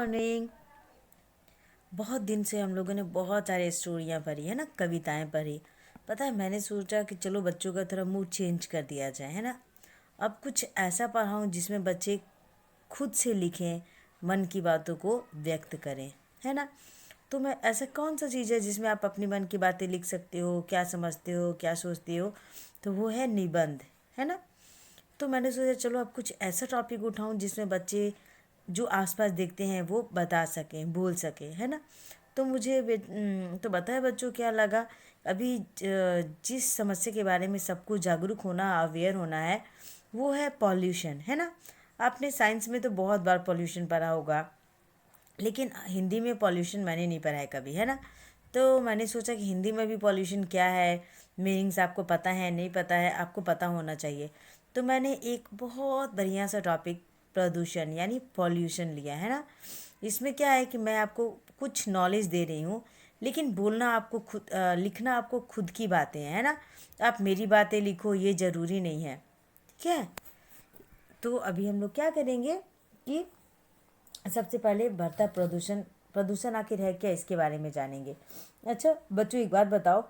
Morning. बहुत दिन से हम लोगों ने बहुत सारे स्टोरियाँ पढ़ी है ना, कविताएं पढ़ी। पता है, मैंने सोचा कि चलो बच्चों का थोड़ा मूड चेंज कर दिया जाए, है ना। अब कुछ ऐसा पढ़ाऊँ जिसमें बच्चे खुद से लिखें, मन की बातों को व्यक्त करें, है ना। तो मैं ऐसा कौन सा चीज़ है जिसमें आप अपनी मन की बातें लिख सकते हो, क्या समझते हो, क्या सोचते हो, तो वो है निबंध, है ना। तो मैंने सोचा चलो अब कुछ ऐसा टॉपिक उठाऊं जिसमें बच्चे जो आसपास देखते हैं वो बता सकें, बोल सकें, है ना। तो तो बताया बच्चों क्या लगा। अभी जिस समस्या के बारे में सबको जागरूक होना, अवेयर होना है, वो है पॉल्यूशन, है ना। आपने साइंस में तो बहुत बार पॉल्यूशन पढ़ा होगा, लेकिन हिंदी में पॉल्यूशन मैंने नहीं पढ़ा है कभी, है ना। तो मैंने सोचा कि हिंदी में भी पॉल्यूशन क्या है, मीनिंग्स आपको पता है नहीं पता है, आपको पता होना चाहिए। तो मैंने एक बहुत बढ़िया सा टॉपिक प्रदूषण यानी पॉल्यूशन लिया है ना। इसमें क्या है कि मैं आपको कुछ नॉलेज दे रही हूँ, लेकिन बोलना आपको खुद, लिखना आपको खुद की बातें हैं, है ना। आप मेरी बातें लिखो ये ज़रूरी नहीं है, ठीक है। तो अभी हम लोग क्या करेंगे कि सबसे पहले बढ़ता प्रदूषण, प्रदूषण आखिर है क्या, इसके बारे में जानेंगे। अच्छा बच्चों, एक बात बताओ,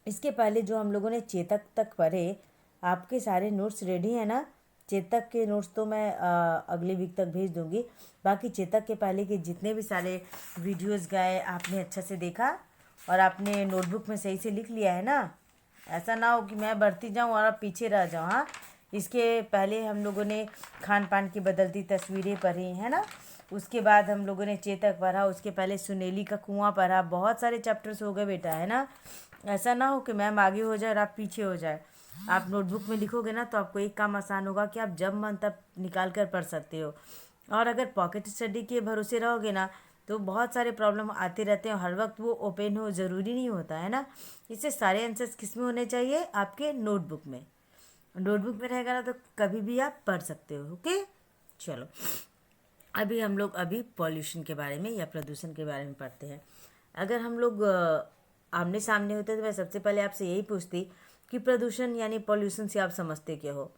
इसके पहले जो हम लोगों ने चेतक तक पढ़े, आपके सारे नोट्स रेडी हैं ना। चेतक के नोट्स तो मैं अगले वीक तक भेज दूंगी। बाकी चेतक के पहले के जितने भी सारे वीडियोस गए आपने अच्छे से देखा और आपने नोटबुक में सही से लिख लिया है ना। ऐसा ना हो कि मैं बढ़ती जाऊं और आप पीछे रह जाओ। हाँ, इसके पहले हम लोगों ने खान पान की बदलती तस्वीरें पढ़ी है ना। उसके बाद हम लोगों ने चेतक पढ़ा, उसके पहले सुनेली का कुआं पढ़ा। बहुत सारे चैप्टर्स हो गए बेटा, है ना। ऐसा ना हो कि मैम आगे हो जाए और आप पीछे हो जाए। आप नोटबुक में लिखोगे ना तो आपको एक काम आसान होगा कि आप जब मन तब निकाल कर पढ़ सकते हो। और अगर पॉकेट स्टडी के भरोसे रहोगे ना तो बहुत सारे प्रॉब्लम आते रहते हैं, हर वक्त वो ओपन हो ज़रूरी नहीं होता है ना। इससे सारे आंसर्स किस में होने चाहिए, आपके नोटबुक में। नोटबुक में रहेगा ना तो कभी भी आप पढ़ सकते हो। ओके, चलो अभी हम लोग पॉल्यूशन के बारे में या प्रदूषण के बारे में पढ़ते हैं। अगर हम लोग आमने सामने होते तो मैं सबसे पहले आपसे यही पूछती कि प्रदूषण यानी पॉल्यूशन से आप समझते क्या हो।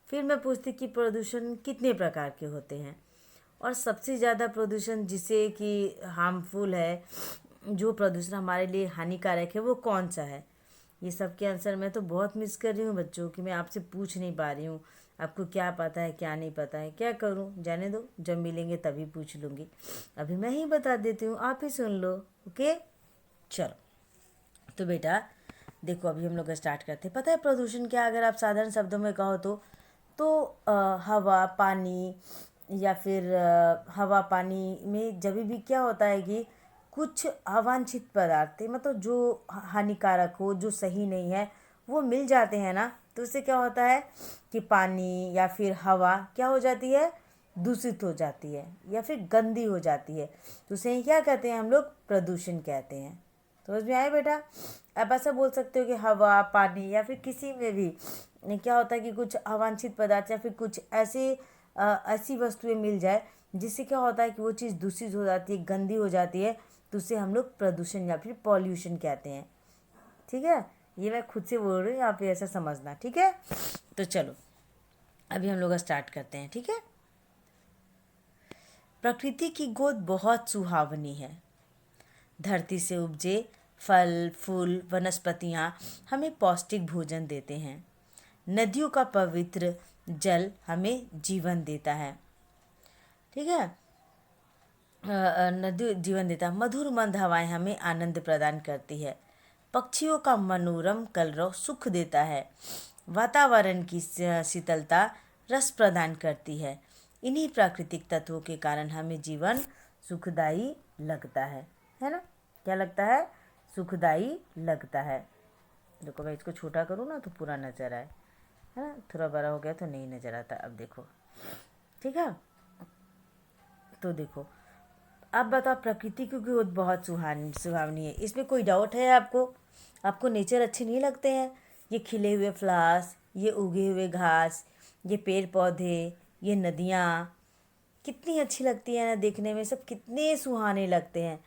फिर मैं पूछती कि प्रदूषण कितने प्रकार के होते हैं, और सबसे ज़्यादा प्रदूषण जिसे कि हार्मफुल है, जो प्रदूषण हमारे लिए हानिकारक है, वो कौन सा है। ये सब के आंसर मैं तो बहुत मिस कर रही हूँ बच्चों कि मैं आपसे पूछ नहीं पा रही हूँ। आपको क्या पता है क्या नहीं पता है, क्या करूँ, जाने दो, जब मिलेंगे तभी पूछ लूँगी। अभी मैं ही बता देती हूँ, आप ही सुन लो। ओके, चलो। तो बेटा देखो, अभी हम लोग स्टार्ट करते हैं। पता है प्रदूषण क्या, अगर आप साधारण शब्दों में कहो तो हवा पानी, या फिर हवा पानी में जब भी क्या होता है कि कुछ अवांछित पदार्थ, मतलब जो हानिकारक हो, जो सही नहीं है, वो मिल जाते हैं ना। तो उससे क्या होता है कि पानी या फिर हवा क्या हो जाती है, दूषित हो जाती है या फिर गंदी हो जाती है। तो उसे ही क्या कहते हैं हम लोग, प्रदूषण कहते हैं। समझ में आए बेटा। आप ऐसा बोल सकते हो कि हवा पानी या फिर किसी में भी क्या होता है कि कुछ अवांछित पदार्थ या फिर कुछ ऐसी वस्तुएं मिल जाए जिससे क्या होता है कि वो चीज़ दूषित हो जाती है, गंदी हो जाती है। तो उसे हम लोग प्रदूषण या फिर पॉल्यूशन कहते हैं। ठीक है, ये मैं खुद से बोल रही हूँ, आप ऐसा समझना, ठीक है। तो चलो अभी हम लोग स्टार्ट करते हैं, ठीक है। प्रकृति की गोद बहुत सुहावनी है। धरती से उपजे फल फूल वनस्पतियाँ हमें पौष्टिक भोजन देते हैं। नदियों का पवित्र जल हमें जीवन देता है, ठीक है। नदी जीवन देता है। मधुर मंद हवाएं हमें आनंद प्रदान करती है। पक्षियों का मनोरम कलरव सुख देता है। वातावरण की शीतलता रस प्रदान करती है। इन्हीं प्राकृतिक तत्वों के कारण हमें जीवन सुखदायी लगता है ना। क्या लगता है, सुखदायी लगता है। देखो मैं इसको छोटा करूँ ना तो पूरा नज़र आए, है ना। थोड़ा बड़ा हो गया तो नहीं नज़र आता। अब देखो, ठीक है। तो देखो, अब बताओ प्रकृति की गोद बहुत सुहावनी है, इसमें कोई डाउट है आपको। आपको नेचर अच्छे नहीं लगते हैं, ये खिले हुए फ्लावर्स, ये उगे हुए घास, ये पेड़ पौधे, ये नदियाँ कितनी अच्छी लगती है ना देखने में, सब कितने सुहाने लगते हैं।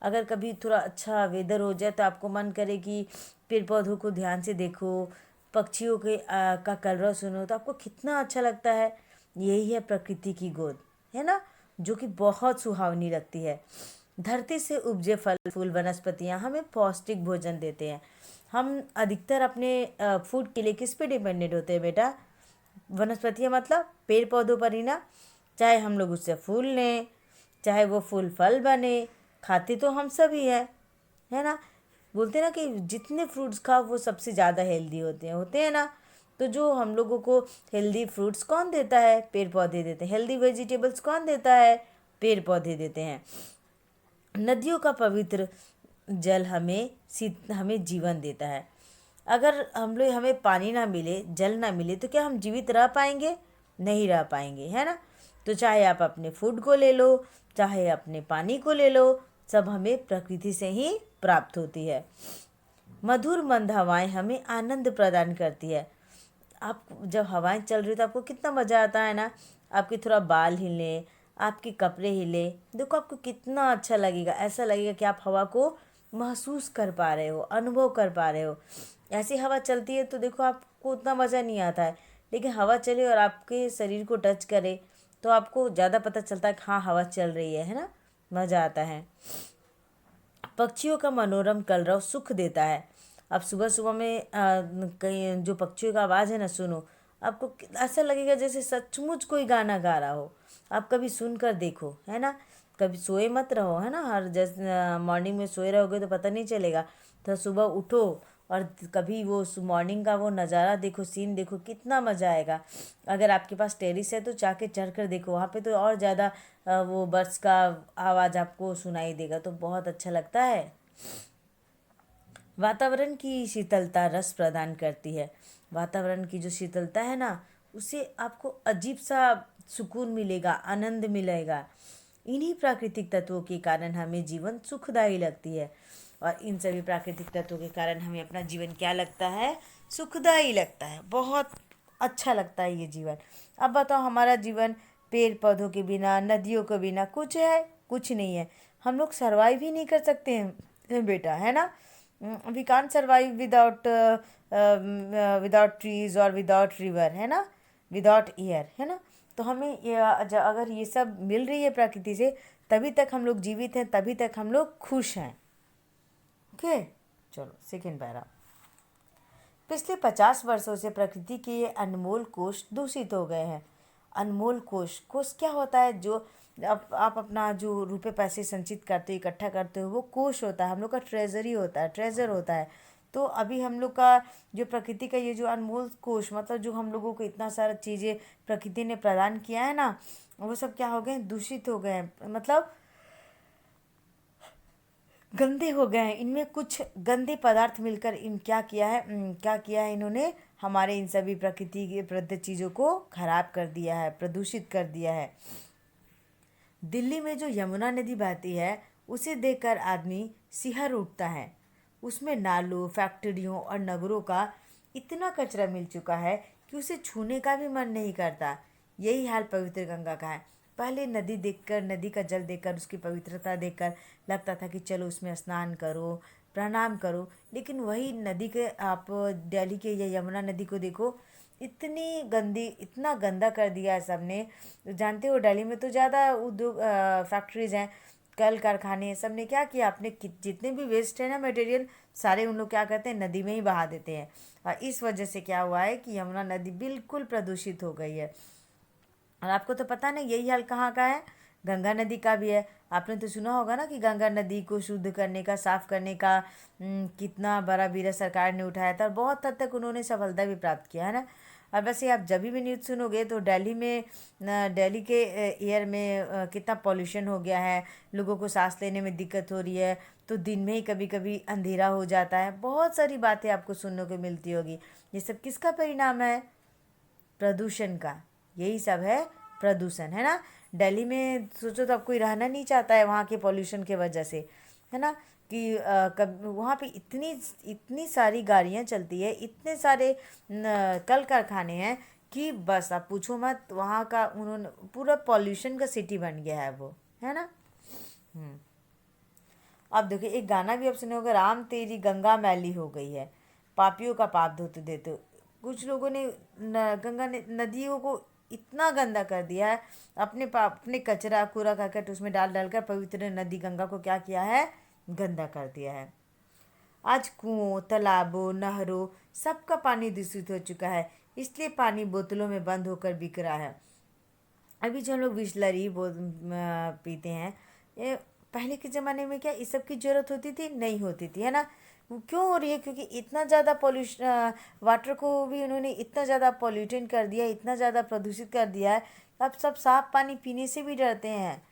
अगर कभी थोड़ा अच्छा वेदर हो जाए तो आपको मन करे कि पेड़ पौधों को ध्यान से देखो, पक्षियों के का कलरव सुनो, तो आपको कितना अच्छा लगता है। यही है प्रकृति की गोद, है ना। जो कि बहुत सुहावनी लगती है। धरती से उपजे फल फूल वनस्पतियाँ हमें पौष्टिक भोजन देते हैं। हम अधिकतर अपने फूड के लिए किस पे डिपेंडेंट होते हैं बेटा? वनस्पतियाँ मतलब पेड़ पौधों पर ही ना। चाहे हम लोग उससे फूल लें, चाहे वो फूल फल बने, खाते तो हम सभी हैं, है ना। बोलते हैं ना कि जितने फ्रूट्स खाओ वो सबसे ज़्यादा हेल्दी होते हैं ना। तो जो हम लोगों को हेल्दी फ्रूट्स कौन देता है? पेड़ पौधे देते हैं। हेल्दी वेजिटेबल्स कौन देता है? पेड़ पौधे देते हैं। नदियों का पवित्र जल हमें जीवन देता है। अगर हमें पानी ना मिले, जल ना मिले, तो क्या हम जीवित रह पाएंगे? नहीं रह पाएंगे, है ना। तो चाहे आप अपने फूड को ले लो, चाहे अपने पानी को ले लो, सब हमें प्रकृति से ही प्राप्त होती है। मधुर मंद हवाएं हमें आनंद प्रदान करती है। आप जब हवाएं चल रही हो तो आपको कितना मज़ा आता है ना। आपके थोड़ा बाल हिले, आपके कपड़े हिले, देखो आपको कितना अच्छा लगेगा। ऐसा लगेगा कि आप हवा को महसूस कर पा रहे हो, अनुभव कर पा रहे हो। ऐसी हवा चलती है तो देखो आपको उतना मज़ा नहीं आता है, लेकिन हवा चले और आपके शरीर को टच करे तो आपको ज़्यादा पता चलता है कि हाँ हवा चल रही है ना। मज़ा आता है। पक्षियों का मनोरम कलरव सुख देता है। अब सुबह सुबह में कहीं जो पक्षियों का आवाज़ है ना, सुनो, आपको ऐसा लगेगा जैसे सचमुच कोई गाना गा रहा हो। आप कभी सुन कर देखो, है ना। कभी सोए मत रहो, है ना। हर जैसे मॉर्निंग में सोए रहोगे तो पता नहीं चलेगा। तो सुबह उठो और कभी वो मॉर्निंग का वो नज़ारा देखो, सीन देखो, कितना मज़ा आएगा। अगर आपके पास टेरिस है तो जाके चढ़ कर देखो, वहाँ पे तो और ज़्यादा वो बर्ड्स का आवाज़ आपको सुनाई देगा, तो बहुत अच्छा लगता है। वातावरण की शीतलता रस प्रदान करती है। वातावरण की जो शीतलता है ना, उससे आपको अजीब सा सुकून मिलेगा, आनंद मिलेगा। इन्हीं प्राकृतिक तत्वों के कारण हमें जीवन सुखदायी लगती है। और इन सभी प्राकृतिक तत्वों के कारण हमें अपना जीवन क्या लगता है? सुखदायी लगता है। बहुत अच्छा लगता है ये जीवन। अब बताओ, हमारा जीवन पेड़ पौधों के बिना, नदियों के बिना कुछ है? कुछ नहीं है। हम लोग सर्वाइव ही नहीं कर सकते हैं बेटा, है ना। We can't survive without trees और विदाउट रिवर, है ना, विदाउट एयर, है ना। तो हमें अगर ये सब मिल रही है प्रकृति से, तभी तक हम लोग जीवित हैं, तभी तक हम लोग खुश हैं। ओके, चलो सेकेंड पैरा। पिछले 50 वर्षों से प्रकृति के ये अनमोल कोष दूषित हो गए हैं। अनमोल कोष, कोष क्या होता है? जो आप अपना जो रुपए पैसे संचित करते हो, इकट्ठा करते हो, वो कोष होता है। हम लोग का ट्रेजरी होता है, ट्रेजर होता है। तो अभी हम लोग का जो प्रकृति का ये जो अनमोल कोष, मतलब जो हम लोगों को इतना सारा चीज़ें प्रकृति ने प्रदान किया है ना, वो सब क्या हो गए? दूषित हो गए हैं। मतलब गंदे हो गए हैं। इनमें कुछ गंदे पदार्थ मिलकर इन क्या किया है इन्होंने? हमारे इन सभी प्रकृति के प्रदत्त चीज़ों को खराब कर दिया है, प्रदूषित कर दिया है। दिल्ली में जो यमुना नदी बहती है, उसे देखकर आदमी सिहर उठता है। उसमें नालों, फैक्ट्रियों और नगरों का इतना कचरा मिल चुका है कि उसे छूने का भी मन नहीं करता। यही हाल पवित्र गंगा का है। पहले नदी देखकर, नदी का जल देखकर, उसकी पवित्रता देखकर लगता था कि चलो उसमें स्नान करो, प्रणाम करो। लेकिन वही नदी के आप दिल्ली के या यमुना नदी को देखो, इतनी गंदी, इतना गंदा कर दिया है सबने। जानते हो दिल्ली में तो ज़्यादा उद्योग, फैक्ट्रीज़ हैं, कल कारखाने हैं। सब ने क्या किया? अपने जितने भी वेस्ट है ना मटेरियल, सारे उन लोग क्या करते हैं? नदी में ही बहा देते हैं। और इस वजह से क्या हुआ है कि यमुना नदी बिल्कुल प्रदूषित हो गई है। और आपको तो पता नहीं यही हाल कहाँ का है? गंगा नदी का भी है। आपने तो सुना होगा ना कि गंगा नदी को शुद्ध करने का, साफ करने का कितना बड़ा बीड़ा सरकार ने उठाया था, और बहुत हद तक उन्होंने सफलता भी प्राप्त किया, है ना। और वैसे आप जब भी न्यूज़ सुनोगे तो दिल्ली में दिल्ली के एयर में कितना पॉल्यूशन हो गया है, लोगों को सांस लेने में दिक्कत हो रही है। तो दिन में ही कभी कभी अंधेरा हो जाता है। बहुत सारी बातें आपको सुनने को मिलती होगी। ये सब किसका परिणाम है? प्रदूषण का। यही सब है प्रदूषण, है ना। दिल्ली में सोचो तो अब कोई रहना नहीं चाहता है वहाँ के पॉल्यूशन के वजह से, है ना। कि वहाँ पे इतनी इतनी सारी गाड़ियाँ चलती है, इतने सारे कल कारखाने हैं कि बस आप पूछो मत। वहाँ का उन्होंने पूरा पॉल्यूशन का सिटी बन गया है वो, है ना। अब देखिए, एक गाना भी आप सुने होगा, राम तेरी गंगा मैली हो गई है, पापियों का पाप धोते देते। कुछ लोगों ने गंगा ने नदियों को इतना गंदा कर दिया है। अपने कचरा कूड़ा करकट उसमें डाल डालकर पवित्र नदी गंगा को क्या किया है, गंदा कर दिया है। आज कुओं, तालाबों, नहरों सबका पानी दूषित हो चुका है, इसलिए पानी बोतलों में बंद होकर बिक रहा है। अभी जो हम लोग बिसलरी पीते हैं, ये पहले के ज़माने में क्या इस सब की ज़रूरत होती थी, नहीं होती थी, है ना। वो क्यों हो रही है, क्योंकि इतना ज़्यादा पॉल्यूशन, वाटर को भी उन्होंने इतना ज़्यादा पॉल्यूटेंट कर दिया, इतना ज़्यादा प्रदूषित कर दिया है। अब सब साफ पानी पीने से भी डरते हैं,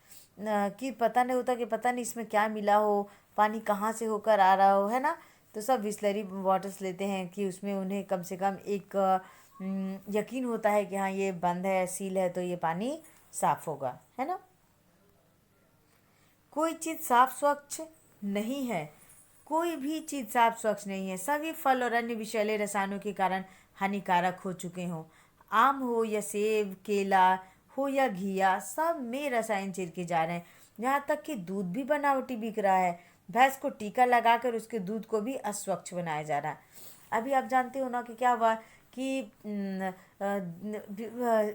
कि पता नहीं होता कि पता नहीं इसमें क्या मिला हो, पानी कहाँ से होकर आ रहा हो, है ना। तो सब बिसलरी वाटर्स लेते हैं कि उसमें उन्हें कम से कम एक यकीन होता है कि हाँ ये बंद है, सील है, तो ये पानी साफ होगा, है ना। कोई चीज़ साफ स्वच्छ नहीं है, कोई भी चीज़ साफ स्वच्छ नहीं है। सभी फल और अन्य विषैले रसायनों के कारण हानिकारक हो चुके हों। आम हो या सेब, केला हो या घिया, सब में रसायन छिड़के जा रहे हैं। यहाँ तक कि दूध भी बनावटी बिक रहा है। भैंस को टीका लगाकर उसके दूध को भी अस्वच्छ बनाया जा रहा है। अभी आप जानते हो ना कि क्या हुआ कि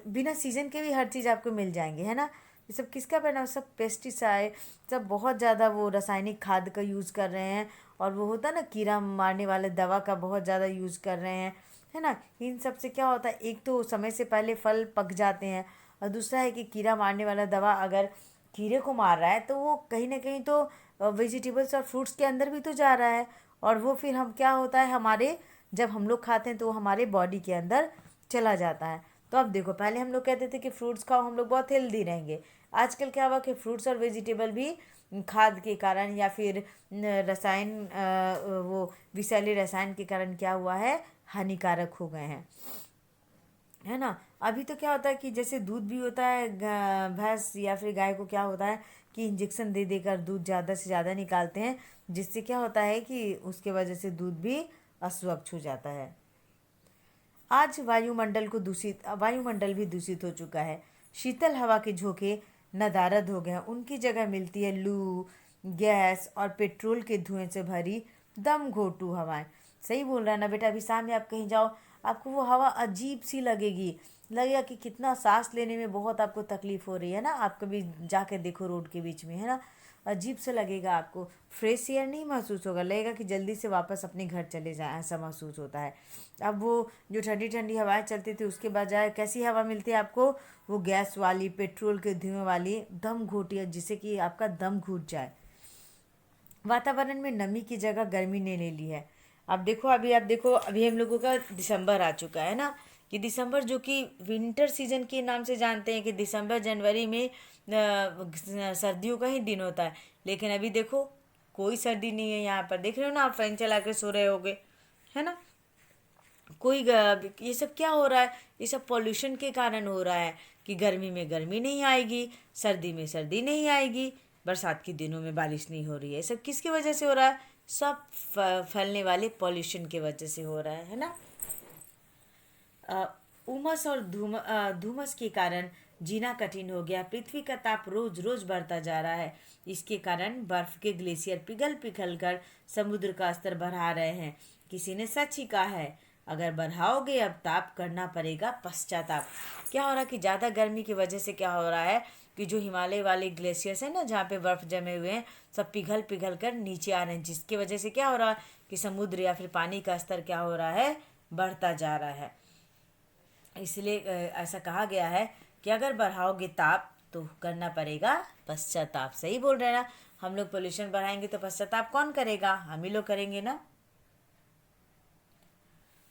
बिना सीजन के भी हर चीज़ आपको मिल जाएंगे, है ना। ये सब किसका बना, सब पेस्टिसाइड, सब बहुत ज़्यादा वो रासायनिक खाद का यूज़ कर रहे हैं। और वो होता है ना कीड़ा मारने वाले दवा का बहुत ज़्यादा यूज़ कर रहे हैं, है ना। इन सब से क्या होता है, एक तो समय से पहले फल पक जाते हैं, और दूसरा है कि कीड़ा मारने वाला दवा अगर कीड़े को मार रहा है तो वो कहीं ना कहीं तो वेजिटेबल्स और फ्रूट्स के अंदर भी तो जा रहा है। और वो फिर हम क्या होता है, हमारे जब हम लोग खाते हैं तो वो हमारे बॉडी के अंदर चला जाता है। तो अब देखो, पहले हम लोग कहते थे कि फ्रूट्स खाओ, हम लोग बहुत हेल्दी रहेंगे। आजकल क्या हुआ कि फ्रूट्स और वेजिटेबल भी खाद के कारण या फिर रसायन, वो विषैले रसायन के कारण क्या हुआ है, हानिकारक हो गए हैं, है ना। अभी तो क्या होता है कि जैसे दूध भी होता है, भैंस या फिर गाय को क्या होता है कि इंजेक्शन दे देकर दूध ज़्यादा से ज़्यादा निकालते हैं, जिससे क्या होता है कि उसके वजह से दूध भी अस्वच्छ हो जाता है। आज वायुमंडल भी दूषित हो चुका है। शीतल हवा के झोंके नदारद हो गए हैं, उनकी जगह मिलती है लू, गैस और पेट्रोल के धुएं से भरी दम घोटू हवाएं। सही बोल रहा है ना बेटा। अभी सामने आप कहीं जाओ, आपको वो हवा अजीब सी लगेगी, लगेगा कि कितना सांस लेने में बहुत आपको तकलीफ हो रही है ना। आप कभी जाके देखो रोड के बीच में, है ना, अजीब से लगेगा आपको, फ्रेश एयर नहीं महसूस होगा, लगेगा कि जल्दी से वापस अपने घर चले जाएं, ऐसा महसूस होता है। अब वो जो ठंडी ठंडी हवाएं चलती थी उसके बजाय कैसी हवा मिलती है आपको, वो गैस वाली, पेट्रोल के धुएं वाली दम घोटी है, जिससे कि आपका दम घुट जाए। वातावरण में नमी की जगह गर्मी ने ले ली है। अब देखो अभी हम लोगों का दिसंबर आ चुका है ना, कि दिसंबर जो कि विंटर सीजन के नाम से जानते हैं, कि दिसंबर जनवरी में सर्दियों का ही दिन होता है। लेकिन अभी देखो कोई सर्दी नहीं है यहाँ पर, देख रहे हो ना, आप फैन चला के सो रहे होगे, है ना। ये सब क्या हो रहा है, ये सब पॉल्यूशन के कारण हो रहा है, कि गर्मी में गर्मी नहीं आएगी, सर्दी में सर्दी नहीं आएगी, बरसात के दिनों में बारिश नहीं हो रही है। ये सब किसकी वजह से हो रहा है, सब फैलने वाले पॉल्यूशन की वजह से हो रहा है ना। अ, उमस और धुमस के कारण जीना कठिन हो गया। पृथ्वी का ताप रोज रोज बढ़ता जा रहा है। इसके कारण बर्फ के ग्लेशियर पिघल पिघल कर समुद्र का स्तर बढ़ा रहे हैं। किसी ने सच ही कहा है, अगर बढ़ाओगे अब ताप, करना पड़ेगा पश्चाताप। क्या हो रहा है कि ज़्यादा गर्मी की वजह से क्या हो रहा है कि जो हिमालय वाले ग्लेशियर्स हैं ना, जहाँ पे बर्फ़ जमे हुए हैं, सब पिघल पिघल कर नीचे आ रहे हैं, जिसकी वजह से क्या हो रहा है कि समुद्र या फिर पानी का स्तर क्या हो रहा है, बढ़ता जा रहा है। इसलिए ऐसा कहा गया है कि अगर बढ़ाओगे ताप तो करना पड़ेगा पश्चाताप। सही बोल रहे हैं ना। हम लोग पोल्यूशन बढ़ाएंगे तो पश्चाताप कौन करेगा, हम ही लोग करेंगे ना।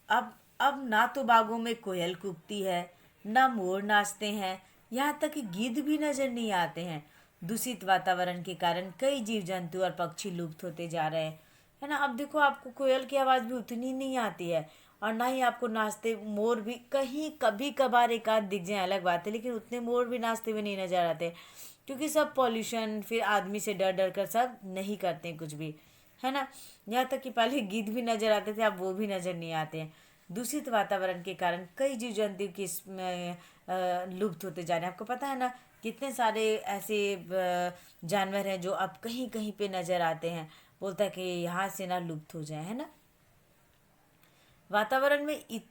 अब ना तो बागों में कोयल कूकती है, ना मोर नाचते हैं, यहाँ तक कि गिद्ध भी नजर नहीं आते हैं। दूषित वातावरण के कारण कई जीव जंतु और पक्षी लुप्त होते जा रहे हैं, है ना। अब देखो आपको कोयल की आवाज़ भी उतनी नहीं आती है, और ना ही आपको नाचते मोर भी, कहीं कभी कभार एक आध दिख जाए अलग बात है, लेकिन उतने मोर भी नाचते हुए नहीं नजर आते, क्योंकि सब पॉल्यूशन, फिर आदमी से डर डर कर सब नहीं करते हैं कुछ भी, है ना। यहाँ तक कि पहले गिद्ध भी नजर आते थे, अब वो भी नजर नहीं आते हैं। दूषित वातावरण के कारण कई जीव जंतु की लुप्त होते जा रहे हैं। आपको पता है ना, कितने सारे ऐसे जानवर हैं जो अब कहीं कहीं पे नजर आते हैं, बोलता है कि यहाँ से ना लुप्त हो जाए, है ना। वातावरण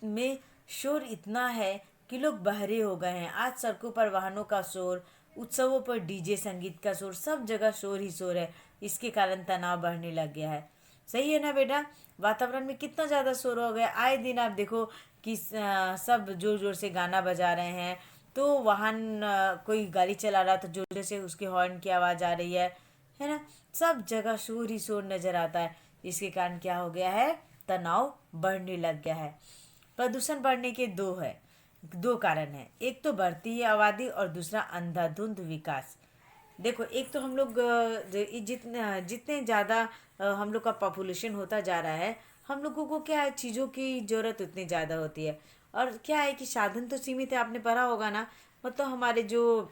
में शोर इतना है कि लोग बहरे हो गए हैं। आज सड़कों पर वाहनों का शोर, उत्सवों पर डीजे संगीत का शोर, सब जगह शोर ही शोर है। इसके कारण तनाव बढ़ने लग गया है। सही है ना बेटा? वातावरण में कितना ज़्यादा शोर हो गया। आए दिन आप देखो कि सब जोर जोर से गाना बजा रहे हैं। तो वाहन, कोई गाड़ी चला रहा तो जोर से उसके हॉर्न की आवाज़ आ रही है ना? सब जगह शोर ही शोर नज़र आता है। इसके कारण क्या हो गया है? तनाव बढ़ने लग गया है। प्रदूषण बढ़ने के दो कारण हैं। एक तो बढ़ती है आबादी और दूसरा अंधाधुंध विकास। देखो, एक तो हम लोग जितने जितने ज़्यादा हम लोग का पॉपुलेशन होता जा रहा है, हम लोगों को क्या है, चीज़ों की ज़रूरत उतनी ज़्यादा होती है। और क्या है कि साधन तो सीमित है, आपने पढ़ा होगा ना। मतलब हमारे जो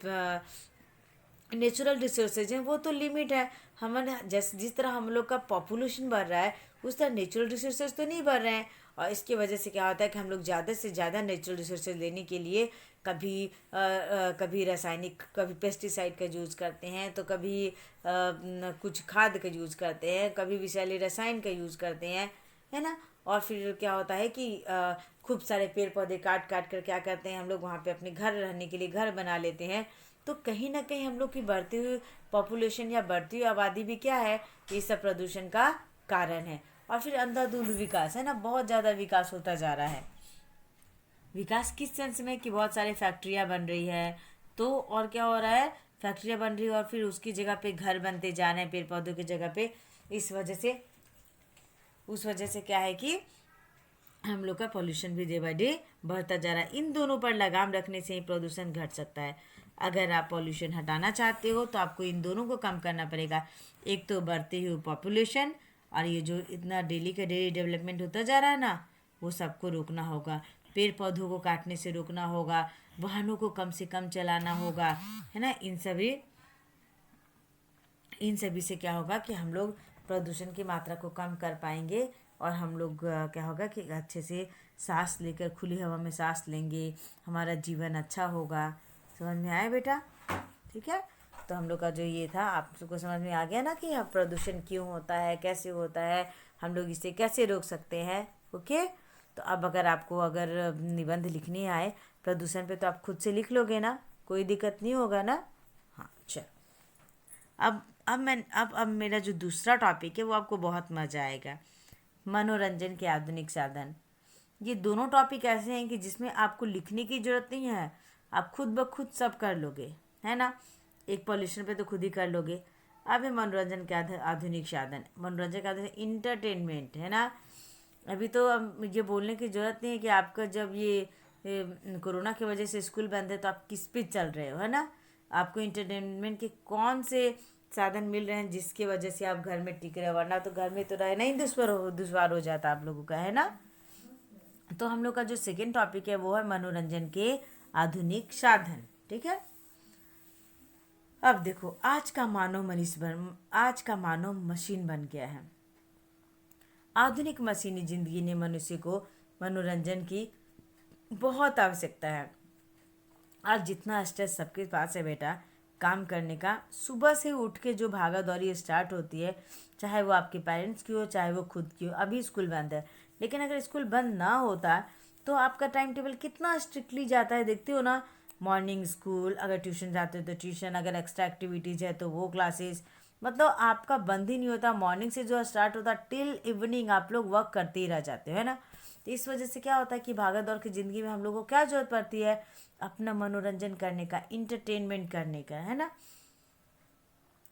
नेचुरल रिसोर्सेज हैं वो तो लिमिट है। हमारे जिस तरह हम लोग का पॉपुलेशन बढ़ रहा है, उस तरह नेचुरल रिसोर्सेज तो नहीं बढ़ रहे हैं। और इसकी वजह से क्या होता है कि हम लोग ज़्यादा से ज़्यादा नेचुरल रिसोर्सेज लेने के लिए कभी रासायनिक, कभी पेस्टिसाइड का यूज़ करते हैं, तो कभी कुछ खाद का यूज़ करते हैं, कभी विषैले रसायन का यूज़ करते हैं, है ना? और फिर क्या होता है कि खूब सारे पेड़ पौधे काट काट कर क्या करते हैं हम लोग, वहाँ पे अपने घर रहने के लिए घर बना लेते हैं। तो कहीं ना कहीं हम लोग की बढ़ती हुई पॉपुलेशन या बढ़ती हुई आबादी भी क्या है, ये सब प्रदूषण का कारण है। और फिर अंधाधुंध विकास है ना, बहुत ज़्यादा विकास होता जा रहा है। विकास किस सेंस में कि बहुत सारे फैक्ट्रियाँ बन रही है, तो और क्या हो रहा है, फैक्ट्रियाँ बन रही है और फिर उसकी जगह पे घर बनते जा रहे हैं पेड़ पौधों की जगह पे। इस वजह से उस वजह से क्या है कि हम लोग का पॉल्यूशन भी डे बाय डे बढ़ता जा रहा है। इन दोनों पर लगाम रखने से ही प्रदूषण घट सकता है। अगर आप पॉल्यूशन हटाना चाहते हो तो आपको इन दोनों को कम करना पड़ेगा। एक तो बढ़ती हुई पॉपुलेशन, और ये जो इतना डेली का डेली डेवलपमेंट होता जा रहा है ना, वो सबको रोकना होगा। पेड़ पौधों को काटने से रोकना होगा, वाहनों को कम से कम चलाना होगा, है ना? इन सभी से क्या होगा कि हम लोग प्रदूषण की मात्रा को कम कर पाएंगे। और हम लोग क्या होगा कि अच्छे से सांस लेकर खुली हवा में सांस लेंगे, हमारा जीवन अच्छा होगा। समझ में आया बेटा? ठीक है। तो हम लोग का जो ये था, आप सबको समझ में आ गया ना कि अब प्रदूषण क्यों होता है, कैसे होता है, हम लोग इसे कैसे रोक सकते हैं। ओके। तो अब अगर निबंध लिखने आए प्रदूषण पे, तो आप खुद से लिख लोगे ना, कोई दिक्कत नहीं होगा ना? हाँ, चल। अब मेरा जो दूसरा टॉपिक है वो आपको बहुत मज़ा आएगा। मनोरंजन के आधुनिक साधन। ये दोनों टॉपिक ऐसे हैं कि जिसमें आपको लिखने की ज़रूरत नहीं है, आप खुद ब खुद सब कर लोगे, है ना? एक पॉल्यूशन पे तो खुद ही कर लोगे। अब है मनोरंजन के आधुनिक साधन। मनोरंजन का आधुनिक इंटरटेनमेंट, है ना? अभी तो अब ये बोलने की ज़रूरत नहीं है कि आपका जब कोरोना की वजह से स्कूल बंद है तो आप किस पे चल रहे हो, है ना? आपको इंटरटेनमेंट के कौन से साधन मिल रहे हैं जिसकी वजह से आप घर में टिक रहे हो, वरना तो घर में तो रहना ही दुश्वार हो जाता आप लोगों का, है ना? तो हम लोग का जो सेकेंड टॉपिक है वो है मनोरंजन के आधुनिक साधन। ठीक है। अब देखो, आज का मानव मशीन बन गया है। आधुनिक मशीनी जिंदगी ने मनुष्य को मनोरंजन की बहुत आवश्यकता है। आज जितना स्ट्रेस सबके पास है बेटा, काम करने का, सुबह से उठ के जो भागा दौड़ी स्टार्ट होती है, चाहे वो आपके पेरेंट्स की हो चाहे वो खुद की हो। अभी स्कूल बंद है, लेकिन अगर स्कूल बंद ना होता तो आपका टाइम टेबल कितना स्ट्रिक्टली जाता है, देखते हो ना। मॉर्निंग स्कूल, अगर ट्यूशन जाते हो तो ट्यूशन, अगर एक्स्ट्रा एक्टिविटीज़ है तो वो क्लासेस, मतलब आपका बंद ही नहीं होता। मॉर्निंग से जो स्टार्ट होता टिल इवनिंग आप लोग वर्क करते ही रह जाते हो, है ना? तो इस वजह से क्या होता है कि भागा दौड़ की ज़िंदगी में हम लोग को क्या जरूरत पड़ती है, अपना मनोरंजन करने का, इंटरटेनमेंट करने का, है ना?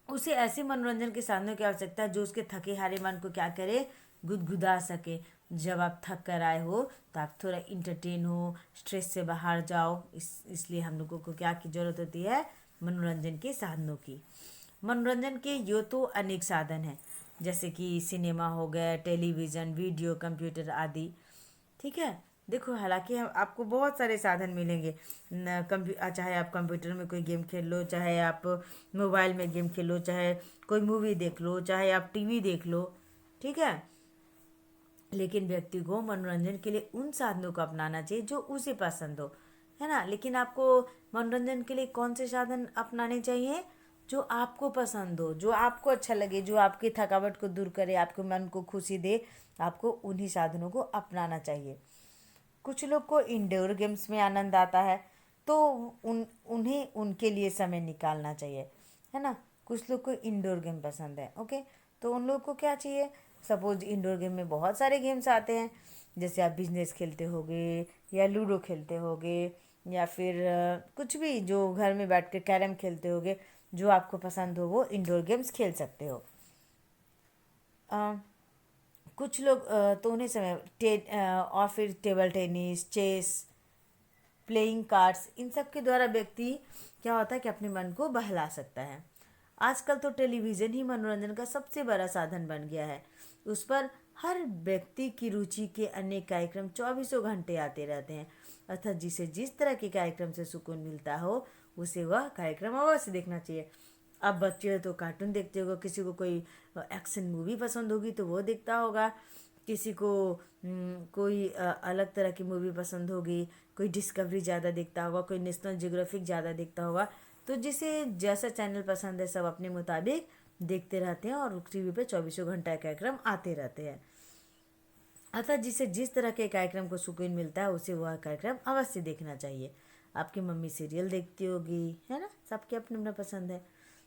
उसे ऐसे मनोरंजन के साधनों की आवश्यकता है जो उसके थके हारे मन को क्या करे, गुदगुदा सके। जब आप थक कर आए हो तो आप थोड़ा इंटरटेन हो, स्ट्रेस से बाहर जाओ। इसलिए हम लोगों को क्या की ज़रूरत होती है, मनोरंजन के साधनों की। मनोरंजन के यो तो अनेक साधन हैं, जैसे कि सिनेमा हो गया, टेलीविज़न, वीडियो, कंप्यूटर आदि। ठीक है। देखो, हालांकि आपको बहुत सारे साधन मिलेंगे। चाहे आप कंप्यूटर में कोई गेम खेल लो, चाहे आप मोबाइल में गेम खेलो, चाहे कोई मूवी देख लो, चाहे आप टीवी देख लो। ठीक है। लेकिन व्यक्ति को मनोरंजन के लिए उन साधनों को अपनाना चाहिए जो उसे पसंद हो, है ना? लेकिन आपको मनोरंजन के लिए कौन से साधन अपनाने चाहिए, जो आपको पसंद हो, जो आपको अच्छा लगे, जो आपकी थकावट को दूर करे, आपके मन को खुशी दे। आपको उन्हीं साधनों को अपनाना चाहिए। कुछ लोग को इंडोर गेम्स में आनंद आता है, तो उन्हें उनके लिए समय निकालना चाहिए, है ना। कुछ लोग को इंडोर गेम पसंद है, ओके, तो उन लोग को क्या चाहिए। सपोज इंडोर गेम में बहुत सारे गेम्स आते हैं, जैसे आप बिजनेस खेलते होगे या लूडो खेलते होगे, या फिर कुछ भी जो घर में बैठ कर कैरम खेलते होगे, जो आपको पसंद हो वो इंडोर गेम्स खेल सकते हो। अ, कुछ लोग तो उन्हें समय और फिर table tennis, chess, playing cards, इन सब के द्वारा व्यक्ति क्या होता है कि अपने मन को बहला सकता है। आजकल तो टेलीविज़न ही मनोरंजन का सबसे बड़ा साधन बन गया है। उस पर हर व्यक्ति की रुचि के अनेक कार्यक्रम चौबीसों घंटे आते रहते हैं, अर्थात जिसे जिस तरह के कार्यक्रम से सुकून मिलता हो उसे वह कार्यक्रम अवश्य देखना चाहिए। अब बच्चे तो कार्टून देखते होगा, किसी को कोई एक्शन मूवी पसंद होगी तो वो देखता होगा, किसी को कोई अलग तरह की मूवी पसंद होगी, कोई डिस्कवरी ज़्यादा देखता होगा, कोई नेशनल ज्योग्राफिक ज़्यादा देखता होगा। तो जिसे जैसा चैनल पसंद है सब अपने मुताबिक देखते रहते हैं और टीवी पे चौबीसों घंटा कार्यक्रम आते रहते हैं। अतः जिसे जिस तरह के कार्यक्रम को सुकून मिलता है उसे वह कार्यक्रम अवश्य देखना चाहिए। आपकी मम्मी सीरियल देखती होगी, है ना, सबके अपने अपना पसंद है।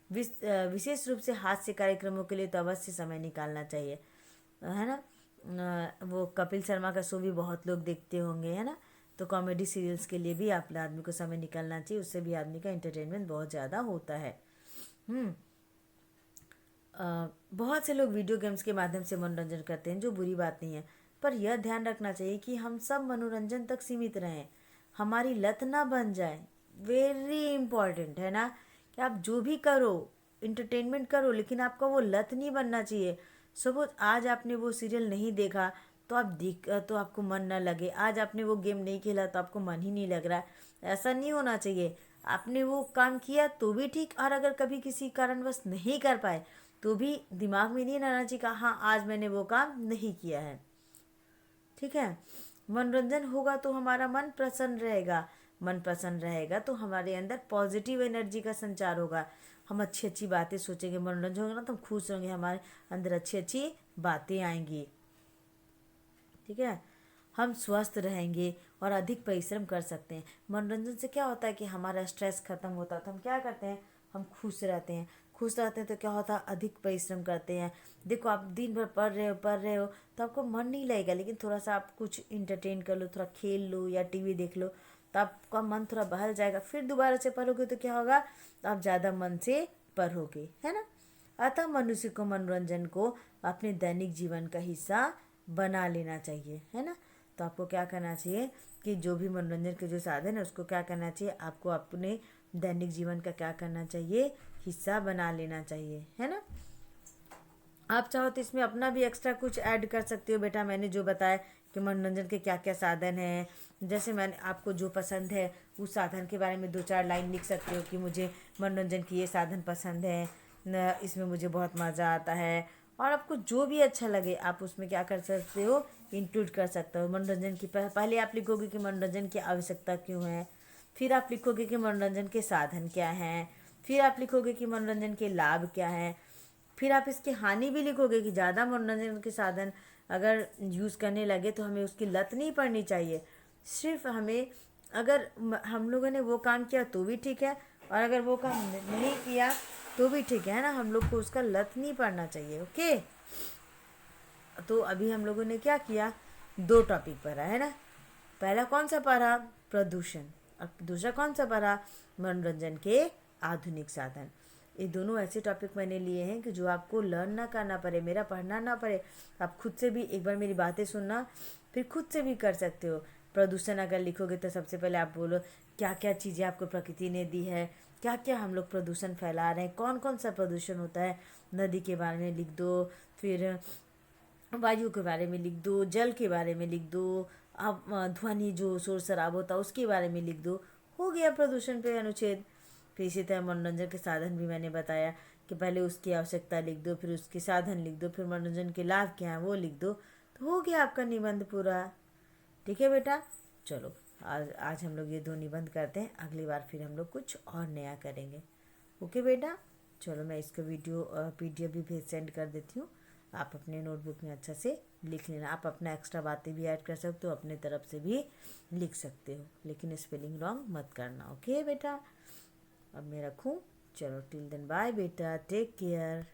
विशेष रूप से हास्य कार्यक्रमों के लिए तो अवश्य समय निकालना चाहिए, है ना। वो कपिल शर्मा का शो भी बहुत लोग देखते होंगे, है ना। तो कॉमेडी सीरियल्स के लिए भी आप आदमी को समय निकालना चाहिए, उससे भी आदमी का एंटरटेनमेंट बहुत ज़्यादा होता है। हम्म बहुत से लोग वीडियो गेम्स के माध्यम से मनोरंजन करते हैं, जो बुरी बात नहीं है, पर यह ध्यान रखना चाहिए कि हम सब मनोरंजन तक सीमित रहें, हमारी लत ना बन जाए। वेरी इम्पॉर्टेंट है ना, कि आप जो भी करो इंटरटेनमेंट करो, लेकिन आपका वो लत नहीं बनना चाहिए। सपोज आज आपने वो सीरियल नहीं देखा तो आप देख तो आपको मन ना लगे, आज आपने वो गेम नहीं खेला तो आपको मन ही नहीं लग रहा है। ऐसा नहीं होना चाहिए। आपने वो काम किया तो भी ठीक, और अगर कभी किसी कारणवश नहीं कर पाए तो भी दिमाग में नहीं रहना चाहिए कि हाँ आज मैंने वो काम नहीं किया है। ठीक है। मनोरंजन होगा तो हमारा मन प्रसन्न रहेगा, मन प्रसन्न रहेगा तो हमारे अंदर पॉजिटिव एनर्जी का संचार होगा, हम अच्छी अच्छी बातें सोचेंगे। मनोरंजन होगा ना तो हम खुश होंगे, हमारे अंदर अच्छी अच्छी बातें आएंगी। ठीक है। हम स्वस्थ रहेंगे और अधिक परिश्रम कर सकते हैं। मनोरंजन से क्या होता है कि हमारा स्ट्रेस खत्म होता है, तो हम क्या करते हैं, हम खुश रहते हैं। खुश रहते हैं तो क्या होता है, अधिक परिश्रम करते हैं। देखो आप दिन भर पढ़ रहे हो तो आपको मन नहीं लगेगा, लेकिन थोड़ा सा आप कुछ इंटरटेन कर लो, थोड़ा खेल लो या टीवी देख लो, तो आपका मन थोड़ा बहल जाएगा। फिर दोबारा से पढ़ोगे तो क्या होगा, तो आप ज़्यादा मन से पढ़ोगे, है ना। अतः मनुष्य को मनोरंजन को अपने दैनिक जीवन का हिस्सा बना लेना चाहिए, है ना। तो आपको क्या करना चाहिए कि जो भी मनोरंजन के जो साधन है उसको क्या करना चाहिए, आपको अपने दैनिक जीवन का क्या करना चाहिए, हिस्सा बना लेना चाहिए, है ना। आप चाहो तो इसमें अपना भी एक्स्ट्रा कुछ ऐड कर सकते हो बेटा। मैंने जो बताया कि मनोरंजन के क्या क्या साधन हैं, जैसे मैंने आपको जो पसंद है उस साधन के बारे में दो चार लाइन लिख सकते हो कि मुझे मनोरंजन की ये साधन पसंद है इसमें मुझे बहुत मज़ा आता है। और आपको जो भी अच्छा लगे आप उसमें क्या कर सकते हो, इंक्लूड कर सकते हो। मनोरंजन की पहले आप लिखोगे कि मनोरंजन की आवश्यकता क्यों है, फिर आप लिखोगे कि मनोरंजन के साधन क्या हैं, फिर आप लिखोगे कि मनोरंजन के लाभ क्या हैं, फिर आप इसकी हानि भी लिखोगे कि ज़्यादा मनोरंजन के साधन अगर यूज़ करने लगे तो हमें उसकी लत नहीं पड़नी चाहिए। सिर्फ हमें अगर हम लोगों ने वो काम किया तो भी ठीक है, और अगर वो काम नहीं किया तो भी ठीक है ना, हम लोग को उसका लत नहीं पड़ना चाहिए। ओके। तो अभी हम लोगों ने क्या किया, दो टॉपिक पढ़ा है ना। पहला कौन सा पढ़ा, प्रदूषण, और दूसरा कौन सा पढ़ा, मनोरंजन के आधुनिक साधन। ये दोनों ऐसे टॉपिक मैंने लिए हैं कि जो आपको लर्न ना करना पड़े, मेरा पढ़ना ना पड़े, आप खुद से भी एक बार मेरी बातें सुनना, फिर खुद से भी कर सकते हो। प्रदूषण अगर लिखोगे तो सबसे पहले आप बोलो क्या क्या चीज़ें आपको प्रकृति ने दी है, क्या क्या हम लोग प्रदूषण फैला रहे हैं, कौन कौन सा प्रदूषण होता है। नदी के बारे में लिख दो, फिर वायु के बारे में लिख दो, जल के बारे में लिख दो, अब ध्वनि जो शोर शराब होता है उसके बारे में लिख दो। हो गया प्रदूषण पे अनुच्छेद। फिर इसी तरह मनोरंजन के साधन भी मैंने बताया कि पहले उसकी आवश्यकता लिख दो, फिर उसके साधन लिख दो, फिर मनोरंजन के लाभ क्या हैं वो लिख दो, तो हो गया आपका निबंध पूरा। ठीक है बेटा। चलो आज हम लोग ये दो निबंध करते हैं, अगली बार फिर हम लोग कुछ और नया करेंगे। ओके बेटा। चलो मैं इसका वीडियो PDF भी भेज सेंड कर देती हूँ, आप अपने नोटबुक में अच्छा से लिख लेना। आप अपना एक्स्ट्रा बातें भी ऐड कर सकते हो, अपने तरफ से भी लिख सकते हो, लेकिन स्पेलिंग रॉन्ग मत करना। ओके बेटा, अब मैं रखूँ? चलो टिल देन बाय बेटा, टेक केयर।